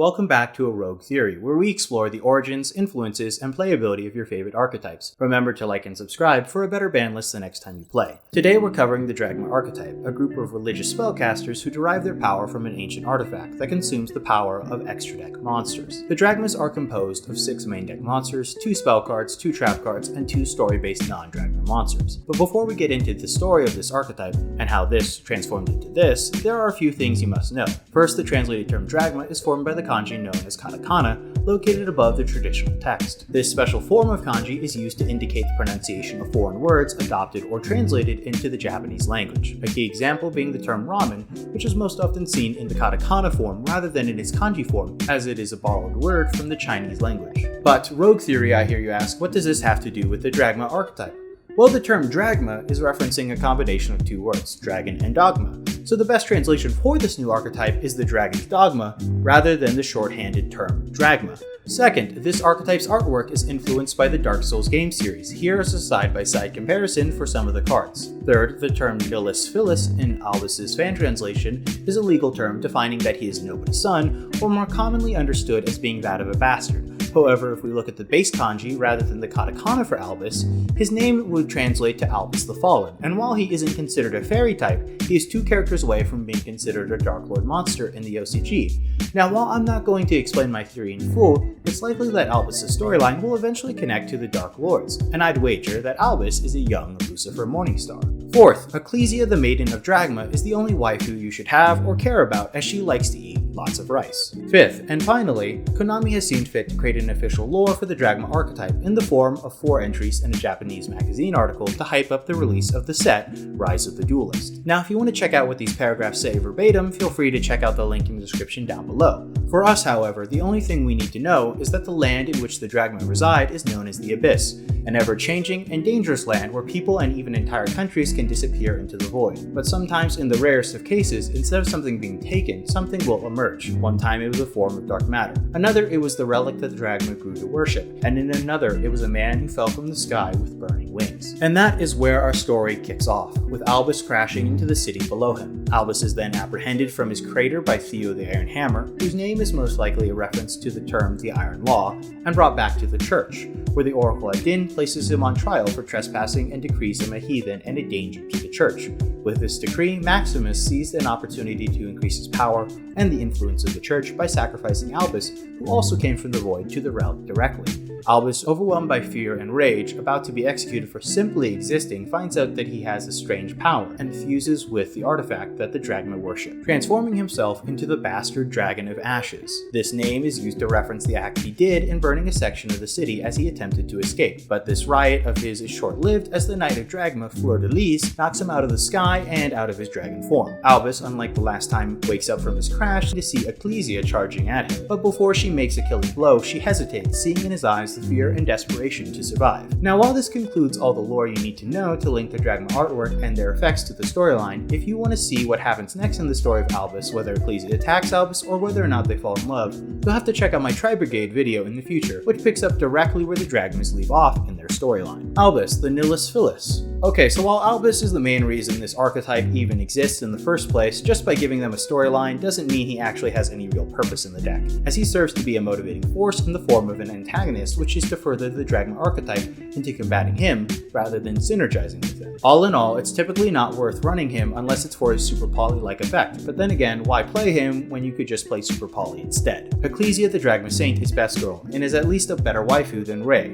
Welcome back to A Rogue Theory, where we explore the origins, influences, and playability of your favorite archetypes. Remember to like and subscribe for a better ban list the next time you play. Today we're covering the Dragma archetype, a group of religious spellcasters who derive their power from an ancient artifact that consumes the power of extra deck monsters. The Dragmas are composed of 6 main deck monsters, 2 spell cards, 2 trap cards, and 2 story-based non-Dragma monsters. But before we get into the story of this archetype, and how this transformed into this, there are a few things you must know. First, the translated term Dragma is formed by the kanji known as katakana, located above the traditional text. This special form of kanji is used to indicate the pronunciation of foreign words adopted or translated into the Japanese language. A key example being the term ramen, which is most often seen in the katakana form rather than in its kanji form, as it is a borrowed word from the Chinese language. But Rogue Theory, I hear you ask, what does this have to do with the Dragma archetype? Well, the term Dragma is referencing a combination of 2 words, dragon and dogma, so the best translation for this new archetype is the dragon's dogma, rather than the shorthanded term Dragma. Second, this archetype's artwork is influenced by the Dark Souls game series. Here is a side-by-side comparison for some of the cards. Third, the term Nihilus Philis in Albus's fan translation is a legal term defining that he is nobody's son, or more commonly understood as being that of a bastard. However, if we look at the base kanji rather than the katakana for Albus, his name would translate to Albus the Fallen, and while he isn't considered a fairy type, he is 2 characters away from being considered a Dark Lord monster in the OCG. Now, while I'm not going to explain my theory in full, it's likely that Albus' storyline will eventually connect to the Dark Lords, and I'd wager that Albus is a young Lucifer Morningstar. Fourth, Ecclesia the Maiden of Dragma is the only waifu you should have or care about, as she likes to eat lots of rice. Fifth, and finally, Konami has seen fit to create an official lore for the Dragma archetype in the form of 4 entries in a Japanese magazine article to hype up the release of the set, Rise of the Duelist. Now, if you want to check out what these paragraphs say verbatim, feel free to check out the link in the description down below. For us, however, the only thing we need to know is that the land in which the Dragma reside is known as the Abyss, an ever-changing and dangerous land where people and even entire countries can disappear into the void. But sometimes, in the rarest of cases, instead of something being taken, something will emerge. One time it was a form of dark matter. Another, it was the relic that the Dragma grew to worship. And in another, it was a man who fell from the sky with burning wings. And that is where our story kicks off, with Albus crashing into the city below him. Albus is then apprehended from his crater by Theo the Iron Hammer, whose name is most likely a reference to the term the Iron Law, and brought back to the church, where the Oracle Adin places him on trial for trespassing and decrees him a heathen and a danger to the church. With this decree, Maximus seized an opportunity to increase his power and the influence of the church by sacrificing Albus, who also came from the void, to the relic directly. Albus, overwhelmed by fear and rage, about to be executed for simply existing, finds out that he has a strange power and fuses with the artifact that the Dragma worship, transforming himself into the bastard Dragon of Ashes. This name is used to reference the act he did in burning a section of the city as he attempted to escape, but this riot of his is short-lived as the Knight of Dragma, Fleur-de-Lis, knocks him out of the sky and out of his dragon form. Albus, unlike the last time, wakes up from his crash to see Ecclesia charging at him, but before she makes a killing blow, she hesitates, seeing in his eyes the fear and desperation to survive. Now, while this concludes all the lore you need to know to link the Dragma artwork and their effects to the storyline, if you want to see what happens next in the story of Albus, whether Ecclesia attacks Albus or whether or not they fall in love, you'll have to check out my Tri-Brigade video in the future, which picks up directly where the Dragmas leave off in their storyline. Albus, the Nihilus Philis. Okay, so while Albus is the main reason this archetype even exists in the first place, just by giving them a storyline doesn't mean he actually has any real purpose in the deck, as he serves to be a motivating force in the form of an antagonist, which is to further the Dragma archetype into combating him rather than synergizing with him. All in all, it's typically not worth running him unless it's for his Super Poly-like effect, but then again, why play him when you could just play Super Poly instead? Ecclesia the Dragma Saint is best girl, and is at least a better waifu than Rei.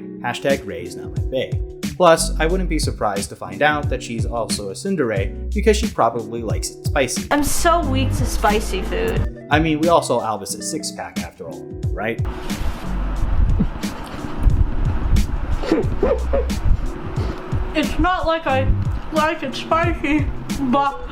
#Rei is not my bae. Plus, I wouldn't be surprised to find out that she's also a tsundere because she probably likes it spicy. I'm so weak to spicy food. I mean, we all saw Albus' 6-pack after all, right? It's not like I like it spicy, but...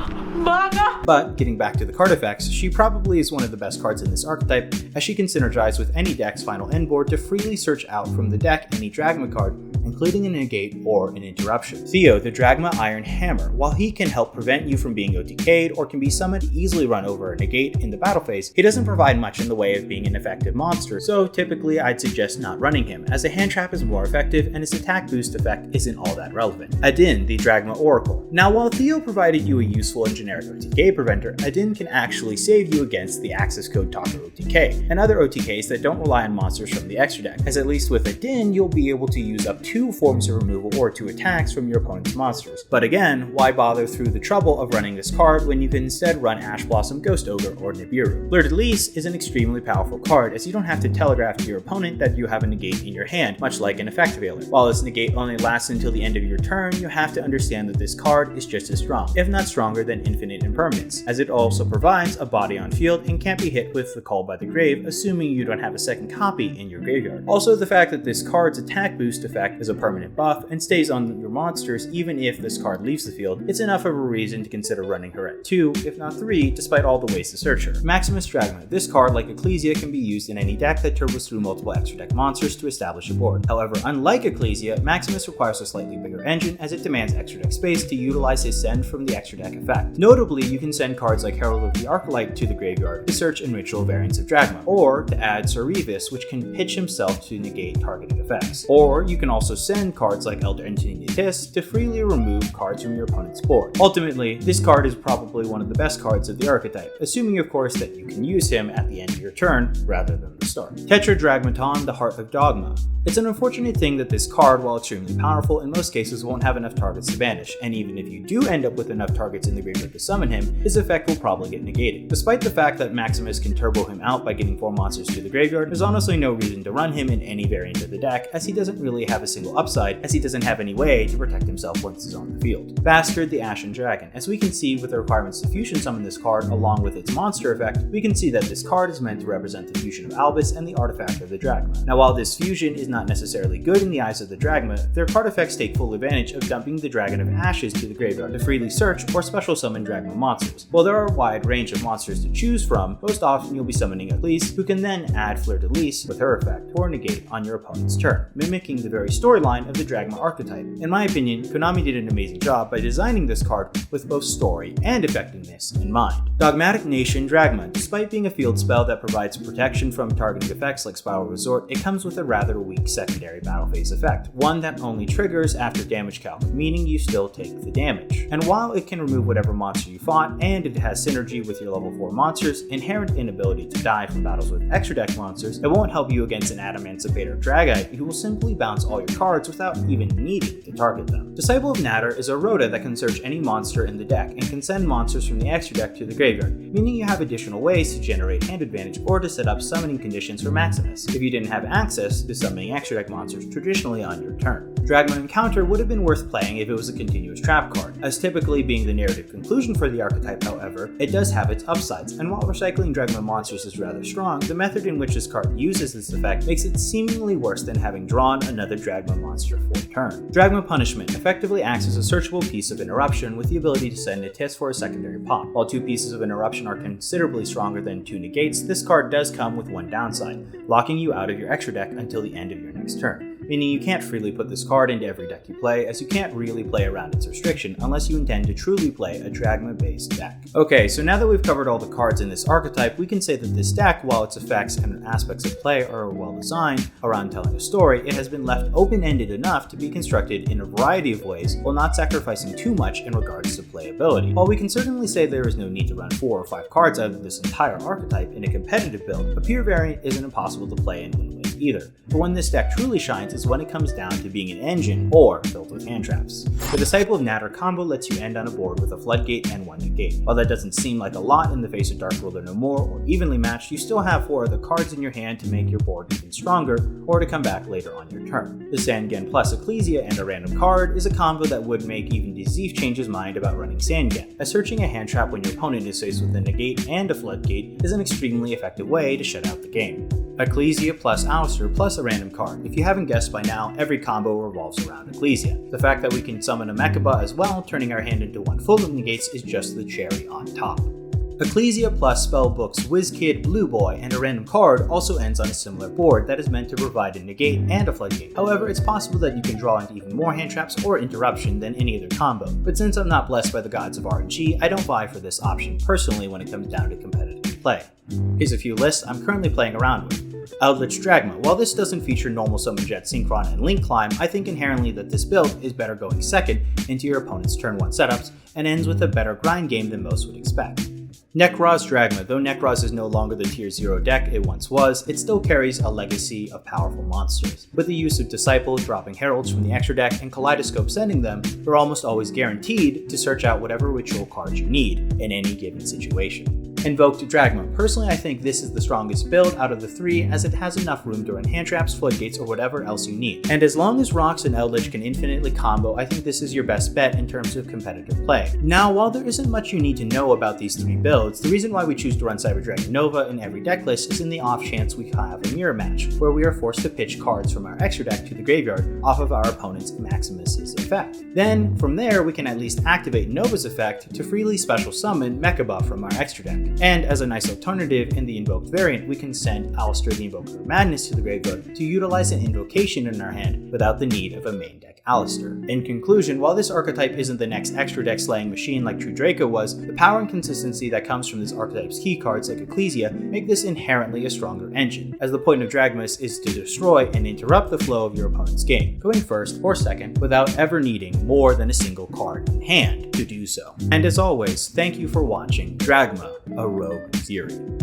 But getting back to the card effects, she probably is one of the best cards in this archetype, as she can synergize with any deck's final end board to freely search out from the deck any Dragma card, including a negate or an interruption. Theo, the Dragma Iron Hammer, while he can help prevent you from being OTK'd or can be summoned to easily run over a negate in the battle phase, he doesn't provide much in the way of being an effective monster, so typically I'd suggest not running him, as a hand trap is more effective and his attack boost effect isn't all that relevant. Adin, the Dragma Oracle. Now, while Theo provided you a useful engineering generic OTK preventer, a Din can actually save you against the access code Talker OTK, and other OTKs that don't rely on monsters from the extra deck, as at least with a Din, you'll be able to use up 2 forms of removal or 2 attacks from your opponent's monsters. But again, why bother through the trouble of running this card when you can instead run Ash Blossom, Ghost Ogre, or Nibiru? Fleur-de-Lis is an extremely powerful card, as you don't have to telegraph to your opponent that you have a negate in your hand, much like an Effect Veiler. While this negate only lasts until the end of your turn, you have to understand that this card is just as strong, if not stronger than Infinite Impermanence, as it also provides a body on field and can't be hit with the Call by the Grave, assuming you don't have a second copy in your graveyard. Also, the fact that this card's attack boost effect is a permanent buff and stays on your monsters even if this card leaves the field, it's enough of a reason to consider running her at 2, if not 3, despite all the ways to search her. Maximus Dragma. This card, like Ecclesia, can be used in any deck that turbos through multiple extra deck monsters to establish a board. However, unlike Ecclesia, Maximus requires a slightly bigger engine as it demands extra deck space to utilize his send from the extra deck effect. Notably, you can send cards like Herald of the Archetype to the graveyard to search and ritual variants of Dragma, or to add Sir Revis, which can pitch himself to negate targeted effects. Or you can also send cards like Elder Entity Tis to freely remove cards from your opponent's board. Ultimately, this card is probably one of the best cards of the archetype, assuming of course that you can use him at the end of your turn rather than the start. Tetradragmaton, the Heart of Dogma. It's an unfortunate thing that this card, while extremely powerful, in most cases won't have enough targets to banish, and even if you do end up with enough targets in the graveyard to summon him, his effect will probably get negated. Despite the fact that Maximus can turbo him out by getting 4 monsters to the graveyard, there's honestly no reason to run him in any variant of the deck, as he doesn't really have a single upside, as he doesn't have any way to protect himself once he's on the field. Bastard, the Ashen Dragon. As we can see with the requirements to fusion summon this card along with its monster effect, we can see that this card is meant to represent the fusion of Albus and the artifact of the Dragma. Now, while this fusion is not necessarily good in the eyes of the Dragma, their card effects take full advantage of dumping the Dragon of Ashes to the graveyard to freely search or special summon Dragma monsters. While there are a wide range of monsters to choose from, most often you'll be summoning Ecclesia, who can then add Fleur-de-Lis with her effect or negate on your opponent's turn, mimicking the very storyline of the Dragma archetype. In my opinion, Konami did an amazing job by designing this card with both story and effectiveness in mind. Dogmatic Nation Dragma. Despite being a field spell that provides protection from targeting effects like Spiral Resort, it comes with a rather weak secondary battle phase effect, one that only triggers after damage calc, meaning you still take the damage. And while it can remove whatever monster you fought, and it has synergy with your level 4 monsters' inherent inability to die from battles with extra deck monsters, it won't help you against an Adamancipate or Dragite who will simply bounce all your cards without even needing to target them. Disciple of Natter is a Rhoda that can search any monster in the deck and can send monsters from the extra deck to the graveyard, meaning you have additional ways to generate hand advantage or to set up summoning conditions for Maximus if you didn't have access to summoning extra deck monsters traditionally on your turn. Dragma Encounter would have been worth playing if it was a continuous trap card, as typically being the narrative conclusion for the archetype. However, it does have its upsides, and while recycling Dragma monsters is rather strong, the method in which this card uses this effect makes it seemingly worse than having drawn another Dragma monster for a turn. Dragma Punishment effectively acts as a searchable piece of interruption with the ability to send a test for a secondary pop. While 2 pieces of interruption are considerably stronger than 2 negates, this card does come with one downside, locking you out of your extra deck until the end of your next turn, meaning you can't freely put this card into every deck you play, as you can't really play around its restriction unless you intend to truly play a Dragma-based deck. Okay, so now that we've covered all the cards in this archetype, we can say that this deck, while its effects and aspects of play are well designed around telling a story, it has been left open-ended enough to be constructed in a variety of ways while not sacrificing too much in regards to playability. While we can certainly say there is no need to run 4 or 5 cards out of this entire archetype in a competitive build, a pure variant isn't impossible to play in win-win either. But when this deck truly shines is when it comes down to being an engine or built with hand traps. The Disciple of Natter combo lets you end on a board with a Floodgate and 1 negate. While that doesn't seem like a lot in the face of Dark Ruler No More or evenly matched, you still have 4 other cards in your hand to make your board even stronger or to come back later on your turn. The Sangen plus Ecclesia and a random card is a combo that would make even Dizif change his mind about running Sangen, as searching a hand trap when your opponent is faced with a negate and a Floodgate is an extremely effective way to shut out the game. Ecclesia plus Alistair plus a random card. If you haven't guessed by now, every combo revolves around Ecclesia. The fact that we can summon a Mechaba as well, turning our hand into one full of negates, is just the cherry on top. Ecclesia plus Spellbook's Wizkid, Blue Boy, and a random card also ends on a similar board that is meant to provide a negate and a floodgate. However, it's possible that you can draw into even more hand traps or interruption than any other combo, but since I'm not blessed by the gods of RNG, I don't vie for this option personally when it comes down to competitive play. Here's a few lists I'm currently playing around with. Eldritch Dragma. While this doesn't feature normal summon jet, synchron, and link climb, I think inherently that this build is better going second into your opponent's turn 1 setups and ends with a better grind game than most would expect. Nekroz Dragma. Though Nekroz is no longer the tier 0 deck it once was, it still carries a legacy of powerful monsters. With the use of Disciple dropping heralds from the extra deck and Kaleidoscope sending them, you're almost always guaranteed to search out whatever ritual cards you need in any given situation. Invoked Dragma. Personally, I think this is the strongest build out of the 3 as it has enough room to run hand traps, floodgates, or whatever else you need. And as long as Rocks and Eldritch can infinitely combo, I think this is your best bet in terms of competitive play. Now, while there isn't much you need to know about these 3 builds, the reason why we choose to run Cyber Dragon Nova in every deck list is in the off chance we have a mirror match, where we are forced to pitch cards from our extra deck to the graveyard off of our opponent's Maximus's effect. Then, from there, we can at least activate Nova's effect to freely special summon Mecha Buff from our extra deck. And as a nice alternative in the invoked variant, we can send Alistair the Invoker of Madness to the graveyard to utilize an invocation in our hand without the need of a main deck Alistair. In conclusion, while this archetype isn't the next extra deck slaying machine like True Draco was, the power and consistency that comes from this archetype's key cards like Ecclesia make this inherently a stronger engine, as the point of Dragmas is to destroy and interrupt the flow of your opponent's game, going first or second without ever needing more than a single card in hand to do so. And as always, thank you for watching Dragma, a Rogue Theory.